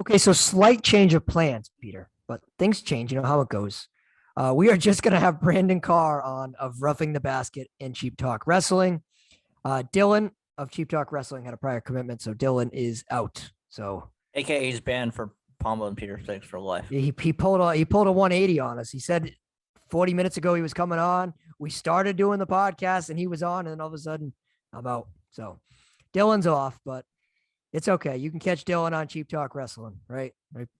Okay, so slight change of plans, Peter, but things change. You know how it goes. We are just going to have Brandon Carr on of Roughing the Basket and Cheap Talk Wrestling. Dylan of Cheap Talk Wrestling had a prior commitment, so Dylan is out. So, AKA he's banned for Pombo and Peter Six for life. he pulled a 180 on us. He said 40 minutes ago he was coming on. We started doing the podcast and he was on, and then all of a sudden I'm out. So Dylan's off, but it's okay. You can catch Dylan on Cheap Talk Wrestling, right?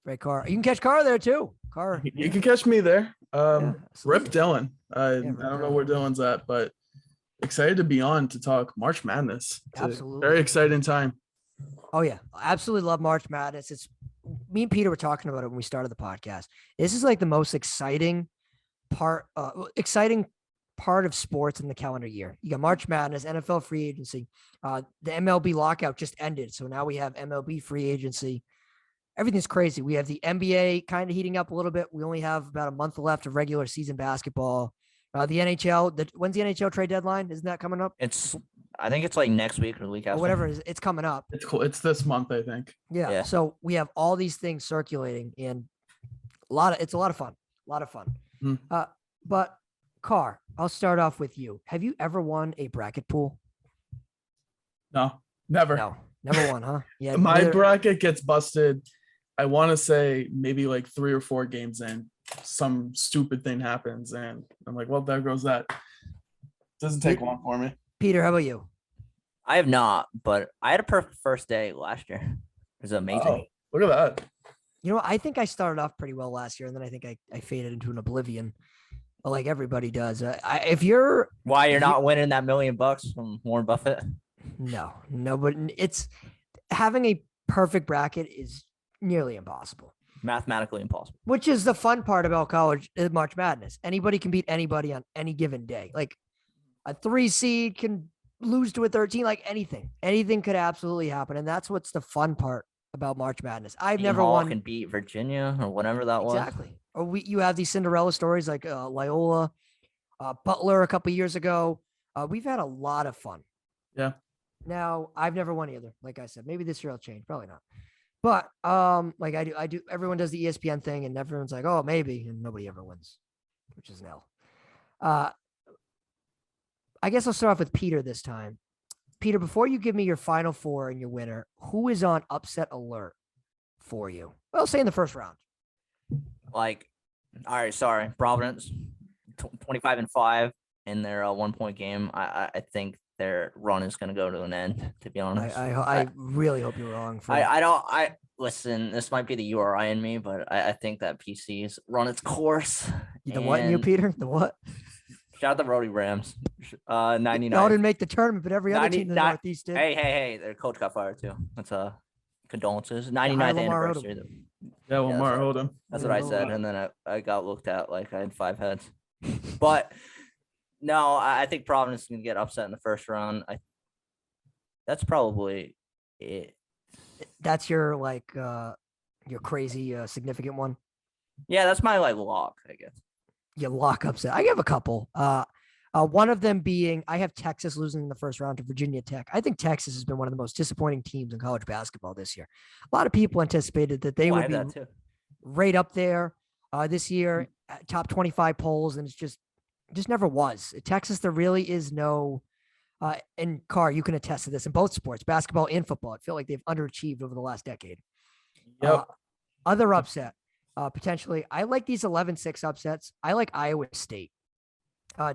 Right, Carr. You can catch Carr there too. Carr. You can catch me there. Rip absolutely. Dylan. I Rip don't know where Dylan's at, but excited to be on to talk March Madness. It's Absolutely. a very exciting time. Oh yeah, I absolutely love March Madness. It's me and Peter were talking about it when we started the podcast. This is like the most exciting part of sports in the calendar year. You got March Madness, NFL free agency. The MLB lockout just ended, so now we have MLB free agency. Everything's crazy. We have the NBA kind of heating up a little bit. We only have about a month left of regular season basketball. The NHL, when's the NHL trade deadline? Isn't that coming up? I think it's like next week or the week after. Or whatever it is, it's coming up. It's cool. It's this month, I think. Yeah. So we have all these things circulating, and it's a lot of fun. A lot of fun. But Carr, I'll start off with you. Have you ever won a bracket pool? No, never. No, never won, huh? Yeah. My bracket gets busted. I want to say maybe like 3 or 4 games in, some stupid thing happens, and I'm like, well, there goes that. Doesn't take long for me. Peter, how about you? I have not, but I had a perfect first day last year. It was amazing. Oh, look at that. You know, I think I started off pretty well last year, and then I think I faded into an oblivion, like everybody does. You're not winning that $1 million from Warren Buffett? No, but it's having a perfect bracket is nearly impossible. Mathematically impossible. Which is the fun part about March Madness. Anybody can beat anybody on any given day. Like a 3 seed can lose to a 13, like anything could absolutely happen. And that's what's the fun part about March Madness. I've never won. Can beat Virginia or whatever that was. Exactly. Or you have these Cinderella stories like Loyola, Butler a couple years ago. We've had a lot of fun. Yeah. Now I've never won either. Like I said, maybe this year I'll change. Probably not. But like I do. Everyone does the ESPN thing, and everyone's like, "Oh, maybe," and nobody ever wins, which is an L. I guess I'll start off with Peter this time. Peter, before you give me your final 4 and your winner, who is on upset alert for you? Well, say in the first round. All right, sorry, Providence, 25-5 in their 1-point game. I think their run is going to go to an end, to be honest. I really hope you're wrong. Listen, this might be the URI in me, but I think that PC's run its course. The what in you, Peter? The what? Shout out the Rhodey Rams. 99. Y'all didn't make the tournament, but every other team in the Northeast did. Hey, their coach got fired too. That's condolences. 99th anniversary. Yeah, Lamar Odom. That's what I said, and then I got looked at like I had 5 heads. But no, I think Providence is going to get upset in the first round. That's probably it. That's your your crazy significant one. Yeah, that's my lock, I guess. Yeah, lock upset. I have a couple. One of them being I have Texas losing in the first round to Virginia Tech. I think Texas has been one of the most disappointing teams in college basketball this year. A lot of people anticipated that they would be right up there this year, top 25 polls, and it's just never was. Texas, there really is no. And Carr, you can attest to this in both sports, basketball and football. I feel like they've underachieved over the last decade. Yep. Other upset, potentially. I like these 11-6 upsets. I like Iowa State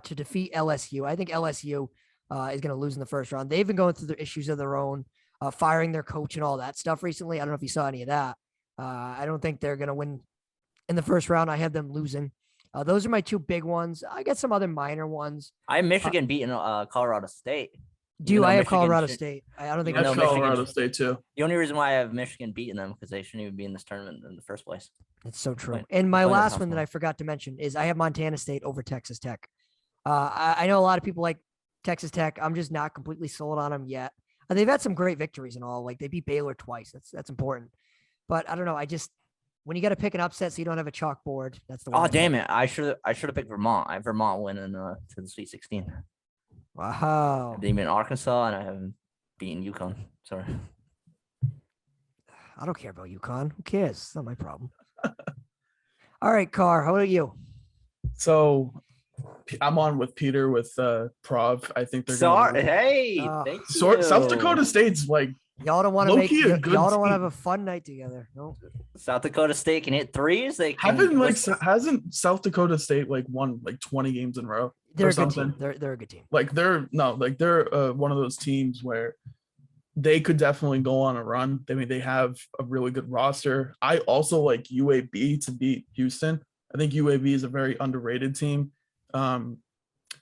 to defeat LSU. I think LSU is going to lose in the first round. They've been going through the issues of their own, firing their coach and all that stuff recently. I don't know if you saw any of that. I don't think they're going to win in the first round. I have them losing. Those are my 2 big ones. I got some other minor ones. I have Michigan beating Colorado State. I have Colorado State. I don't think I have Colorado State too. The only reason why I have Michigan beating them because they shouldn't even be in this tournament in the first place. It's so true. And my last one that I forgot to mention is I have Montana State over Texas Tech. I know a lot of people like Texas Tech. I'm just not completely sold on them yet. They've had some great victories and all. Like they beat Baylor twice. That's important. But I don't know. When you got to pick an upset so you don't have a chalkboard, that's the one. Oh, damn it. I should have picked Vermont. I have Vermont winning to the Sweet 16. Wow. They beat Arkansas, and I haven't beaten UConn. Sorry. I don't care about UConn. Who cares? It's not my problem. All right, Carr, how about you? So I'm on with Peter with Prov. I think they're gonna Sorry. Hey, Oh. thank South you. Dakota State's like Y'all don't want to make Low-key a y'all good don't want to have team. a fun night together. No. South Dakota State can hit threes. They can hasn't South Dakota State like won like 20 games in a row They're or a good something? team. They're a good team. Like they're one of those teams where they could definitely go on a run. I mean, they have a really good roster. I also like UAB to beat Houston. I think UAB is a very underrated team.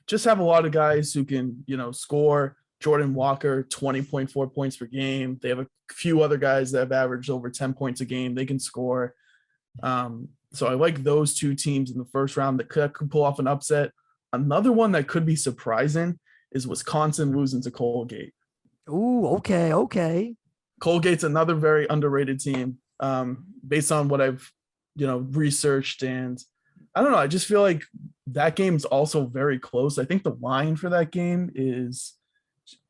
Just have a lot of guys who can, score. Jordan Walker, 20.4 points per game. They have a few other guys that have averaged over 10 points a game. They can score. So I like those two teams in the first round that could pull off an upset. Another one that could be surprising is Wisconsin losing to Colgate. Ooh, okay. Colgate's another very underrated team, based on what I've, researched. And I don't know. I just feel like that game's also very close. I think the line for that game is,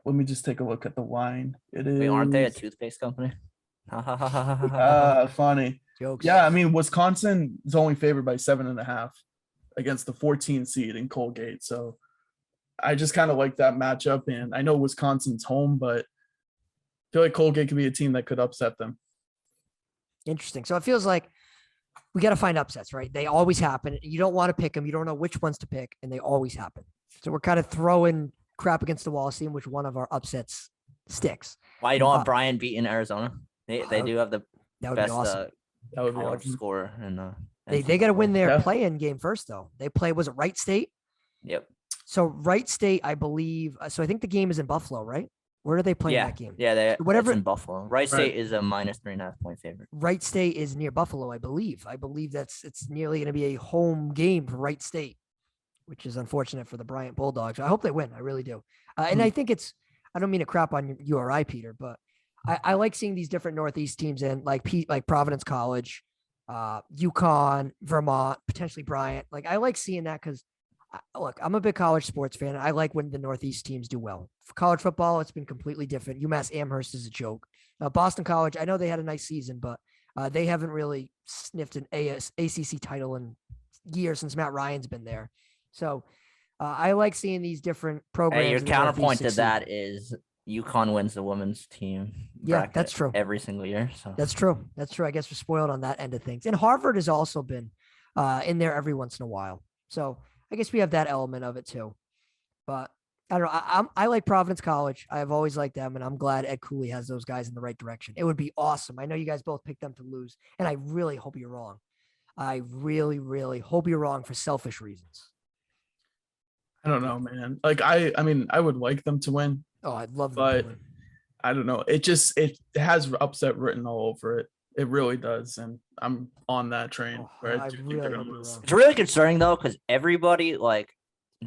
let me just take a look at the line. It is. Wait, aren't they a toothpaste company? Funny. Jokes. Yeah, I mean, Wisconsin is only favored by 7.5 against the 14 seed in Colgate. So I just kind of like that matchup. And I know Wisconsin's home, but I feel like Colgate could be a team that could upset them. Interesting. So it feels like we got to find upsets, right? They always happen. You don't want to pick them. You don't know which ones to pick, and they always happen. So we're kind of throwing crap against the wall, seeing which one of our upsets sticks. Why you don't have Brian beating Arizona? They do have the That would best be awesome. That would be college awesome. scorer. And They got to win their Yeah. play-in game first, though. They play, was it Wright State? Yep. So Wright State, I believe. So I think the game is in Buffalo, right? Where do they play in that game? Yeah, Whatever- it's in Buffalo. Wright State is a minus 3.5 point favorite. Wright State is near Buffalo, I believe. I believe it's nearly going to be a home game for Wright State, which is unfortunate for the Bryant Bulldogs. I hope they win. I really do. And I think I don't mean to crap on URI, Peter, but I like seeing these different Northeast teams in like Providence College, UConn, Vermont, potentially Bryant. Like I like seeing that because look, I'm a big college sports fan. I like when the Northeast teams do well. For college football, it's been completely different. UMass Amherst is a joke. Boston College, I know they had a nice season, but they haven't really sniffed an ACC title in years since Matt Ryan's been there. So I like seeing these different programs. Hey, your in the counterpoint to Northeast that is UConn wins the women's team. Yeah, bracket that's true. Every single year. So That's true. That's true. I guess we're spoiled on that end of things. And Harvard has also been in there every once in a while. So I guess we have that element of it too. But I don't know. I like Providence College. I've always liked them, and I'm glad Ed Cooley has those guys in the right direction. It would be awesome. I know you guys both picked them to lose, and I really hope you're wrong. I really, really hope you're wrong for selfish reasons. I don't know, man. Like I mean, I would like them to win, Oh, I'd love them but to win. I don't know. It has upset written all over it. It really does, and I'm on that train. Oh, Where I I do think really they're gonna hope you're lose. wrong. it's really concerning though, because everybody Pick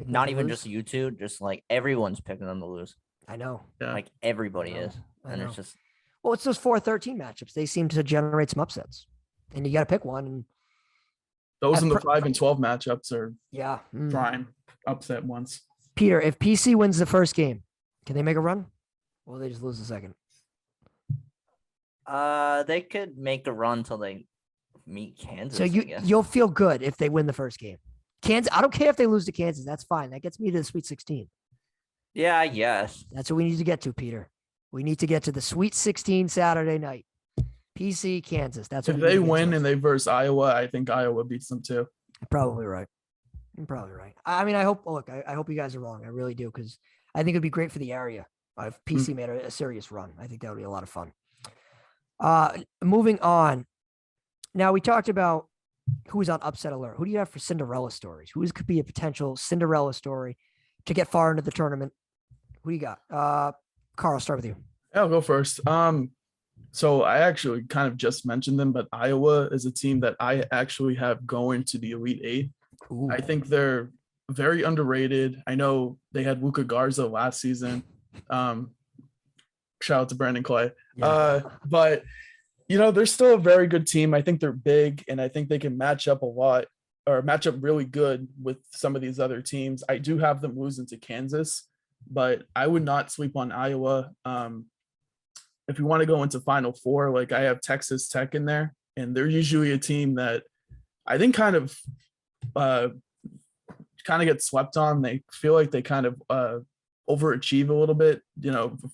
them not to even lose? just you two, just like everyone's picking them to lose. I know. Yeah. Like everybody I know. is, I and know. it's just Well, it's those 4-13 matchups. They seem to generate some upsets, and you got to pick one. And Those at in the pr- 5 and 12 matchups are yeah, prime upset ones. Peter, if PC wins the first game, can they make a run? Or will they just lose the second? they could make a run till they meet Kansas. So I guess. you'll feel good if they win the first game. Kansas, I don't care if they lose to Kansas. That's fine. That gets me to the Sweet 16. Yeah, I guess. That's what we need to get to, Peter. We need to get to the Sweet 16 Saturday night. PC, Kansas. That's what If we need they to get win to. and they verse Iowa, I think Iowa beats them too. You're probably right. You're probably right. I mean, I hope. Look, I hope you guys are wrong. I really do, because I think it'd be great for the area if PC made a serious run. I think that would be a lot of fun. Moving on. Now we talked about who's on upset alert. Who do you have for Cinderella stories? Who could be a potential Cinderella story to get far into the tournament? Who do you got? Carl, I'll start with you. Yeah, I'll go first. So I actually kind of just mentioned them, but Iowa is a team that I actually have going to the Elite Eight. Ooh. I think they're very underrated. I know they had Luka Garza last season. Shout out to Brandon Clay. Yeah. But they're still a very good team. I think they're big, and I think they can match up really good with some of these other teams. I do have them losing to Kansas, but I would not sleep on Iowa. if you want to go into Final Four, like I have Texas Tech in there, and they're usually a team that I think kind of get swept on. They feel like they kind of overachieve a little bit,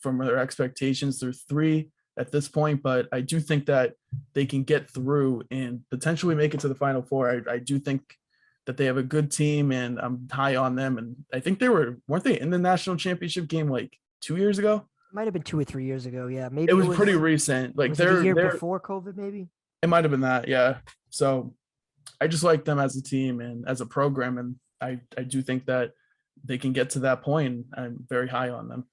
from their expectations. They're 3 at this point, but I do think that they can get through and potentially make it to the Final Four. I do think that they have a good team, and I'm high on them. And I think weren't they in the national championship game like 2 years ago? Might have been 2 or 3 years ago. Yeah, maybe It was pretty recent. Like was it a year before COVID, maybe. It might have been that, yeah. So I just like them as a team and as a program, and I do think that they can get to that point. I'm very high on them.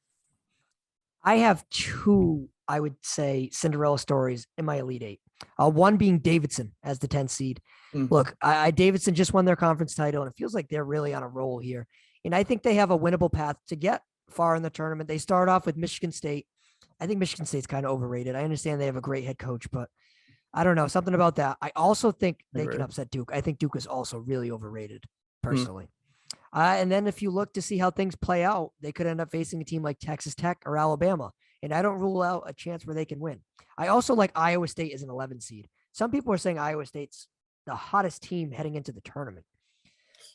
I have 2, I would say, Cinderella stories in my Elite Eight. One being Davidson as the 10th seed. Look, Davidson just won their conference title, and it feels like they're really on a roll here. And I think they have a winnable path to get far in the tournament. They start off with Michigan State. I think Michigan State's kind of overrated. I understand they have a great head coach, but I don't know, something about that. I also think they can upset Duke. I think Duke is also really overrated, personally. And then if you look to see how things play out, they could end up facing a team like Texas Tech or Alabama. And I don't rule out a chance where they can win. I also like Iowa State as an 11 seed. Some people are saying Iowa State's the hottest team heading into the tournament.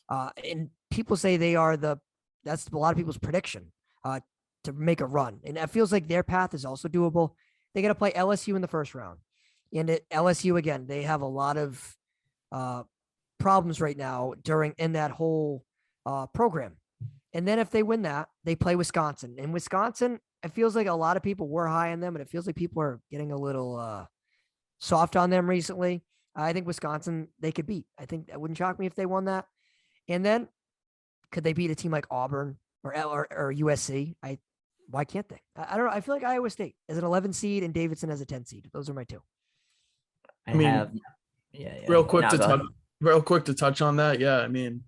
And people say that's a lot of people's prediction to make a run. And it feels like their path is also doable. They got to play LSU in the first round. And at LSU, again, they have a lot of problems right now in that whole program. And then if they win that, they play Wisconsin. And Wisconsin, it feels like a lot of people were high on them, and it feels like people are getting a little soft on them recently. I think Wisconsin, they could beat. I think that wouldn't shock me if they won that. And then could they beat a team like Auburn or USC? Why can't they? I don't know. I feel like Iowa State as an 11 seed and Davidson as a 10 seed. Those are my 2. Real quick to touch on that. Yeah, I mean,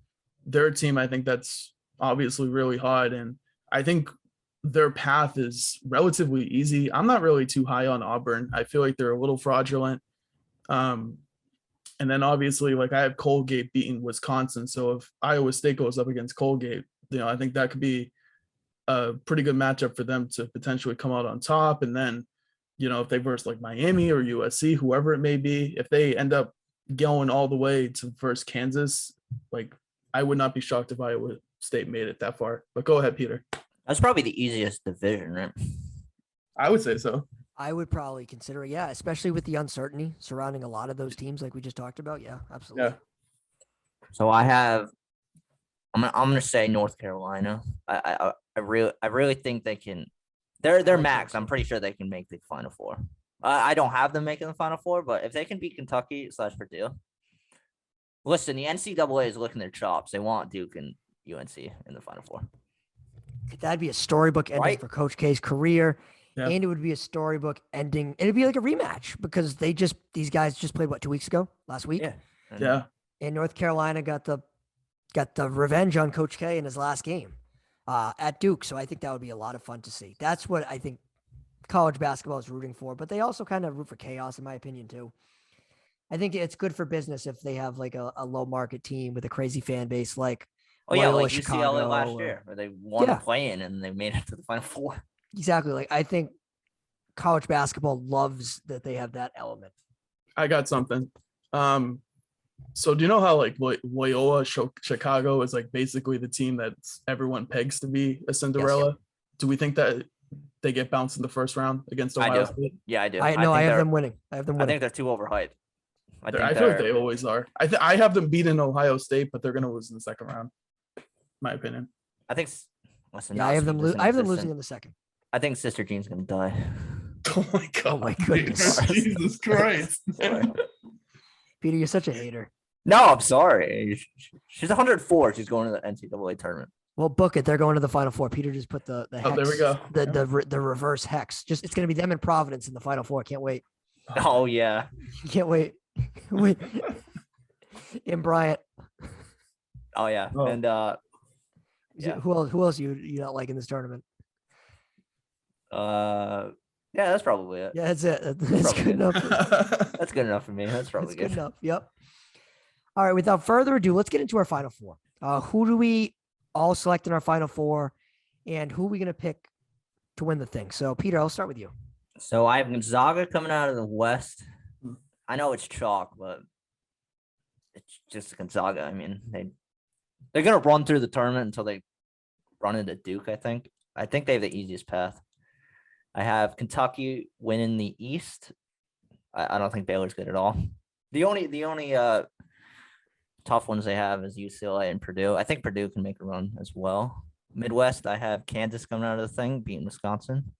they're a team I think that's obviously really hot, and I think their path is relatively easy. I'm not really too high on Auburn. I feel like they're a little fraudulent. And then obviously, like, I have Colgate beating Wisconsin. So if Iowa State goes up against Colgate, I think that could be a pretty good matchup for them to potentially come out on top. And then, if they verse like Miami or USC, whoever it may be, if they end up going all the way to verse Kansas, like, I would not be shocked if Iowa State made it that far. But go ahead, Peter. That's probably the easiest division, right? I would say so. I would probably consider it, yeah, especially with the uncertainty surrounding a lot of those teams like we just talked about. Yeah, absolutely. Yeah. So I'm gonna say North Carolina. I really think they can. They're max. I'm pretty sure they can make the Final Four. I don't have them making the Final Four, but if they can beat Kentucky / Purdue, listen, the NCAA is licking their chops. They want Duke and UNC in the Final Four. That'd be a storybook ending for Coach K's career. Yeah. And it would be a storybook ending. It'd be like a rematch because these guys just played 2 weeks ago, last week. Yeah. Yeah. And North Carolina got the revenge on Coach K in his last game at Duke. So I think that would be a lot of fun to see. That's what I think college basketball is rooting for, but they also kind of root for chaos, in my opinion, too. I think it's good for business if they have like a low market team with a crazy fan base like like Chicago, UCLA last year, where they won the play-in and they made it to the Final Four. Exactly. Like, I think college basketball loves that they have that element. I got something. So do you know how like Loyola Chicago is like basically the team that everyone pegs to be a Cinderella? Yes. Do we think that they get bounced in the first round against Ohio State? Yeah, I do. I have them winning. I think they're too overhyped. I feel like they always are. I have them beating Ohio State, but they're going to lose in the second round. My opinion. I think. Listen, I have them losing in the second. I think Sister Jean's going to die. Oh my god! Oh my goodness! Jesus Christ! Peter, you're such a hater. No, I'm sorry. She's 104. She's going to the NCAA tournament. Well, book it. They're going to the Final Four. Peter just put the hex, there we go. The reverse hex. It's going to be them in Providence in the Final Four. Can't wait. Oh yeah. Can't wait. Wait. In Bryant. Oh yeah. Oh. And who else you not like in this tournament? Yeah, that's probably it. Yeah, that's it. That's good enough. That's good enough for me. That's probably good enough. Yep. All right. Without further ado, let's get into our Final Four. Who do we all select in our Final Four, and who are we going to pick to win the thing? So, Peter, I'll start with you. So I have Gonzaga coming out of the West. Hmm. I know it's chalk, but it's just Gonzaga. I mean, they're gonna run through the tournament until they run into Duke. I think they have the easiest path. I have Kentucky winning the East. I don't think Baylor's good at all. The only tough ones they have is UCLA and Purdue. I think Purdue can make a run as well. Midwest, I have Kansas coming out of the thing, beating Wisconsin.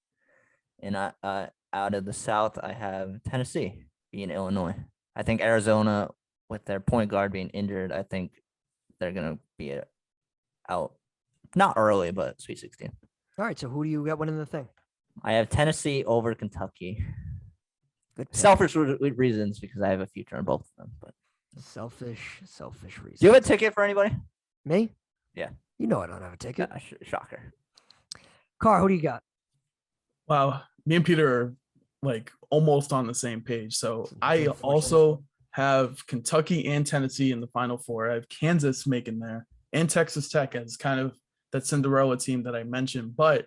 And out of the South, I have Tennessee beating Illinois. I think Arizona, with their point guard being injured, I think they're going to be out. Not early, but Sweet 16. All right. So who do you got winning the thing? I have Tennessee over Kentucky. Good pick. Selfish reasons because I have a future on both of them. But Selfish reasons. do you have a ticket for anybody? Me? Yeah. You know I don't have a ticket. Shocker. Carr, who do you got? Wow, me and Peter are like almost on the same page. So I Unfortunately. also have Kentucky and Tennessee in the Final Four. I have Kansas making there and Texas Tech as kind of that Cinderella team that I mentioned. But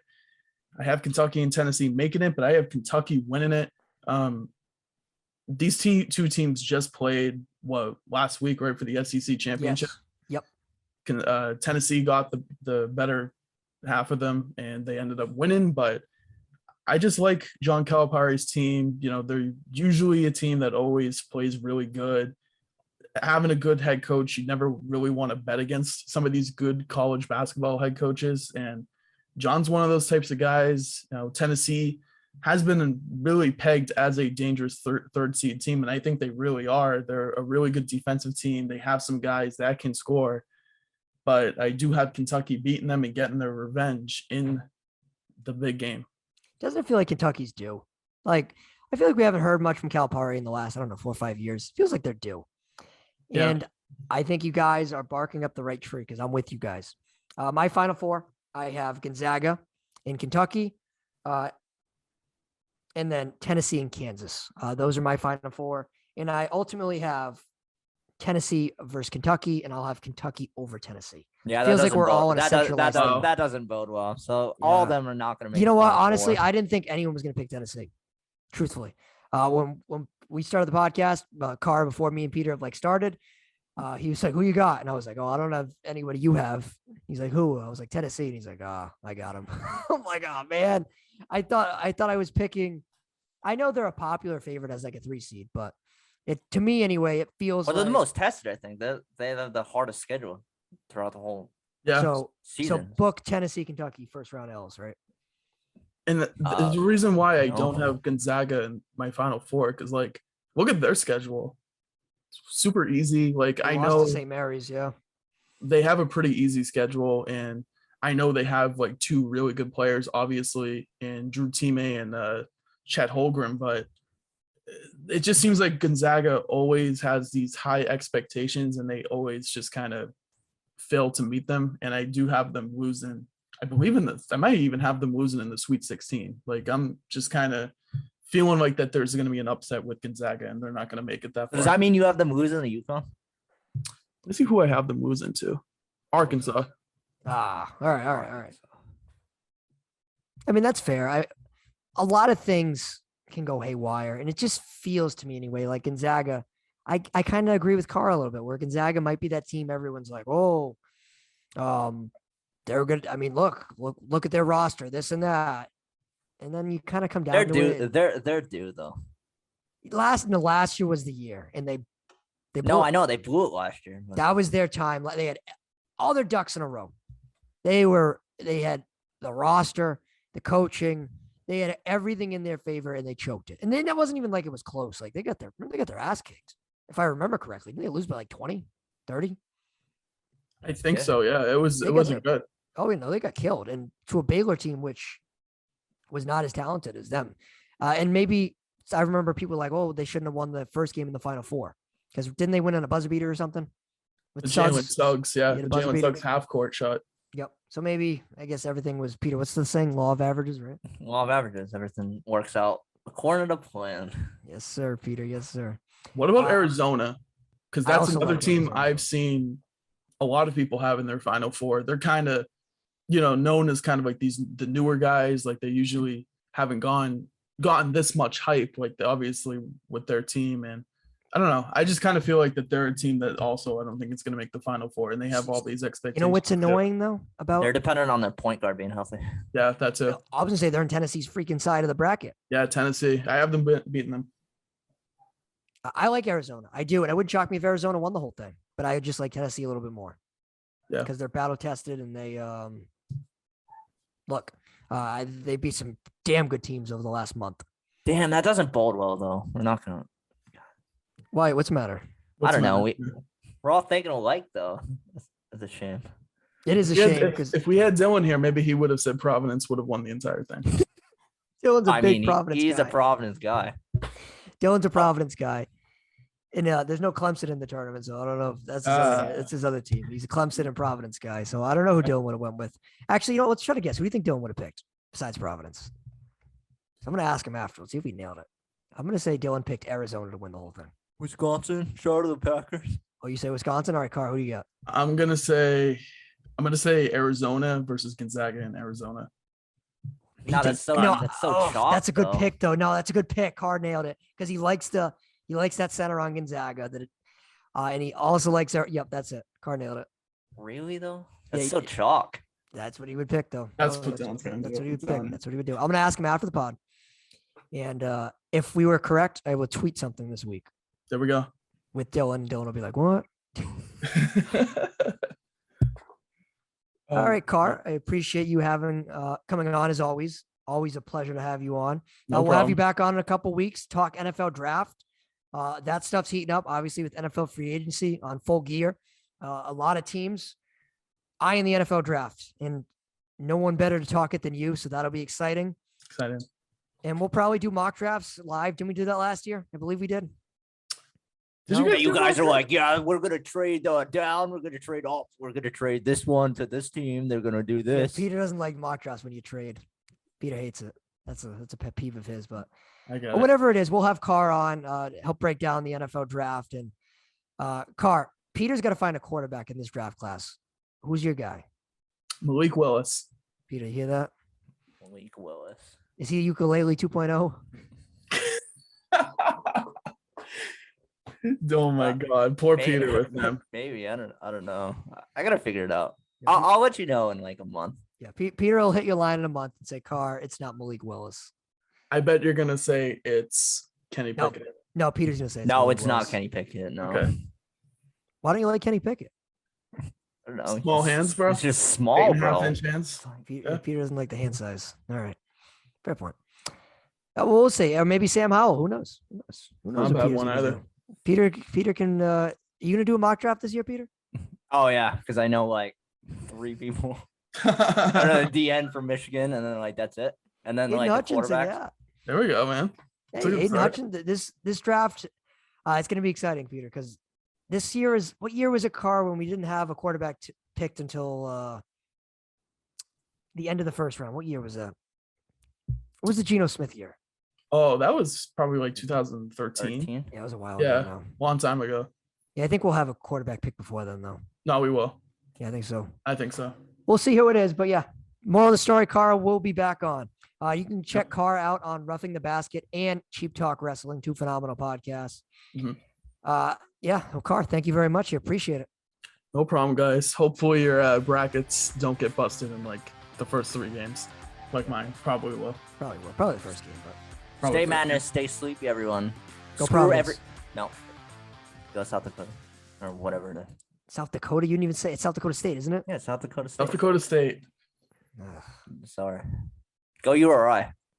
I have Kentucky and Tennessee making it, but I have Kentucky winning it. These two teams just played last week, right, for the SEC championship. Yes. Yep. Tennessee got the better half of them, and they ended up winning. But I just like John Calipari's team. You know, they're usually a team that always plays really good. Having a good head coach, you never really want to bet against some of these good college basketball head coaches. And John's one of those types of guys. You know, Tennessee has been really pegged as a dangerous third seed team, and I think they really are. They're a really good defensive team. They have some guys that can score, but I do have Kentucky beating them and getting their revenge in the big game. Doesn't feel like Kentucky's due. Like, I feel like we haven't heard much from Calipari in the last, 4 or 5 years. Feels like they're due. Yeah. And I think you guys are barking up the right tree because I'm with you guys. My Final Four, I have Gonzaga in Kentucky, and then Tennessee and Kansas. Those are my Final Four. And I ultimately have Tennessee versus Kentucky, and I'll have Kentucky over Tennessee. Yeah, Feels like we're all in a that centralized doesn't, that doesn't bode well. So all of them are not going to make. You know the what? Final Honestly, Four. I didn't think anyone was going to pick Tennessee. Truthfully, when we started the podcast, Carr, before me and Peter have started, he was like, "Who you got?" And I was like, "Oh, I don't have anybody you have." He's like, "Who?" I was like, "Tennessee." And he's like, "Ah, I got him." I'm like, "Oh man, I thought I was picking." I know they're a popular favorite as a 3 seed, but to me anyway, it feels Well, like they're the most tested. I think they have the hardest schedule throughout the whole so season. book Tennessee, Kentucky first round L's, right? And the reason why I no. don't have Gonzaga in my Final Four, because look at their schedule. It's super easy. They I lost know to St. Mary's, yeah. they have a pretty easy schedule, and I know they have 2 really good players, obviously, in Drew Time and Chet Holmgren, but it just seems like Gonzaga always has these high expectations, and they always just kind of fail to meet them. And I do have them losing. I believe I might even have them losing in the Sweet 16. I'm just kind of feeling like that there's going to be an upset with Gonzaga, and they're not going to make it that far. Does that mean you have them losing the UConn? Let's see who I have them losing to. Arkansas. All right. I mean, that's fair. A lot of things can go haywire, and it just feels to me anyway like Gonzaga. I kind of agree with Carr a little bit, where Gonzaga might be that team everyone's like, oh, they're good. I mean, look at their roster, this and that, and then you kind of come down to it. They're due though. Last year was the year, and they No, I know they blew it last year. But that was their time. They had all their ducks in a row. They had the roster, the coaching, they had everything in their favor, and they choked it. And then it wasn't even like it was close. They got their ass kicked, if I remember correctly. Didn't they lose by 20, 30? I think so. Yeah, it wasn't good. Oh, they got killed, and to a Baylor team which was not as talented as them. And maybe I remember people like, oh, they shouldn't have won the first game in the Final Four because didn't they win on a buzzer beater or something? With Jalen Suggs, yeah, the Jalen Suggs half court shot. Yep. So maybe I guess everything was Peter. What's the saying? Law of averages, right? Law of averages. Everything works out according to plan. Yes, sir, Peter. Yes, sir. What about Arizona? Because that's another team Arizona. I've seen a lot of people have in their Final Four. They're kind of, known as kind of like the newer guys. They usually haven't gone gotten this much hype, like obviously with their team. And I don't know. I just kind of feel like that they're a team that also I don't think it's going to make the Final Four, and they have all these expectations. You know what's too. annoying though about? They're dependent on their point guard being healthy. Yeah, that's it. I was gonna say they're in Tennessee's freaking side of the bracket. Yeah, Tennessee. I have them beating them. I like Arizona. I do, and it wouldn't shock me if Arizona won the whole thing. But I would just like Tennessee a little bit more. Yeah, because they're battle tested and they they beat some damn good teams over the last month. Damn, that doesn't bode well though. We're not gonna. Why? What's the matter? I don't know. We're all thinking alike though. That's a shame. It is a shame because if we had Dylan here, maybe he would have said Providence would have won the entire thing. Dylan's a big mean, Providence he's guy. a Providence guy. Dylan's a Providence guy. And there's no Clemson in the tournament, so I don't know if that's his other team. He's a Clemson and Providence guy, so I don't know who Dylan would have went with. Actually, you know, let's try to guess. Who do you think Dylan would have picked besides Providence? So I'm gonna ask him after. Let's see if we nailed it. I'm gonna say Dylan picked Arizona to win the whole thing. Wisconsin, shout out to the Packers. Oh, you say Wisconsin? All right, Carr, who do you got? I'm gonna say Arizona versus Gonzaga in Arizona. No, that's so chalk, that's a good though. pick, though. No, that's a good pick. Carr nailed it because he likes that center on Gonzaga. And he also likes their. Yep, that's it. Carr nailed it. Really though? That's Yeah, so chalk. That's what he would pick, though. That's what Dylan's gonna That's do. what he would It's pick. done. That's what he would do. I'm gonna ask him after the pod, and if we were correct, I will tweet something this week There we go. with Dylan. Dylan will be like, "What?" All right, Carr. I appreciate you coming on as always. Always a pleasure to have you on. No We'll have you problem. back on in a couple weeks. Talk NFL draft. That stuff's heating up, obviously, with NFL free agency on full gear. A lot of teams eyeing the NFL draft, and no one better to talk it than you. So that'll be exciting. Excited. And we'll probably do mock drafts live. Didn't we do that last year? I believe we did. Did No? you guys You do guys that? are like, yeah, we're gonna trade down. We're gonna trade up. We're gonna trade this one to this team. They're gonna do Yeah, this. Peter doesn't like mock drafts when you trade. Peter hates it. That's a pet peeve of his. But I got But it. whatever it is, we'll have Carr on to help break down the NFL draft. And Carr, Peter's got to find a quarterback in this draft class. Who's your guy? Malik Willis. Peter, you hear that? Malik Willis. Is he ukulele 2.0? Oh my God, poor Maybe. Peter with him. Maybe I don't know. I gotta figure it out. I'll let you know in like a month. Yeah, Peter will hit your line in a month and say, Carr, it's not Malik Willis. I bet you're gonna say it's Kenny No. Pickett. No, Peter's going to say No, Malik it's not Willis. Kenny Pickett. No, Okay. Why don't you like Kenny Pickett? I don't know. Small hands, bro. It's just small, 8.5 bro. inch hands. Peter, Yeah. Peter doesn't like the hand size. All right. Fair point. Well, we'll see. Or maybe Sam Howell. Who knows? Who knows? Who knows Not a what bad Peter's one gonna either. do? Peter can you gonna do a mock draft this year, Peter? Oh yeah, because I know like 3 people. I know the DN from Michigan, and then like that's it. And then Aiden like the Hutchinson, quarterbacks. yeah. There we go, man. Hey, It's a good Aiden start. Hutchinson, this draft, it's gonna be exciting, Peter, because this year is what year was it, Carr, when we didn't have a quarterback picked until the end of the first round? What year was that? What was the Geno Smith year? Oh, that was probably like 2013. 13. Yeah, it was a while Yeah. ago now. Long time ago. Yeah, I think we'll have a quarterback pick before then, though. No, we will. Yeah, I think so. I think so. We'll see who it is, but yeah, moral of the story, Carr will be back on. You can check Carr out on Roughing the Basket and Cheap Talk Wrestling, 2 phenomenal podcasts. Mhm. Yeah, well, Carr, thank you very much. I appreciate it. No problem, guys. Hopefully your brackets don't get busted in like the first 3 games, like mine probably will. Probably will. Probably the first game, but Probably Stay first madness, stay sleepy, everyone. go Screw Providence. No. Go South Dakota. Or whatever it is. South Dakota, you didn't even say it's South Dakota State, isn't it? Yeah, South Dakota State. South Dakota State. Ugh. Sorry. Go URI.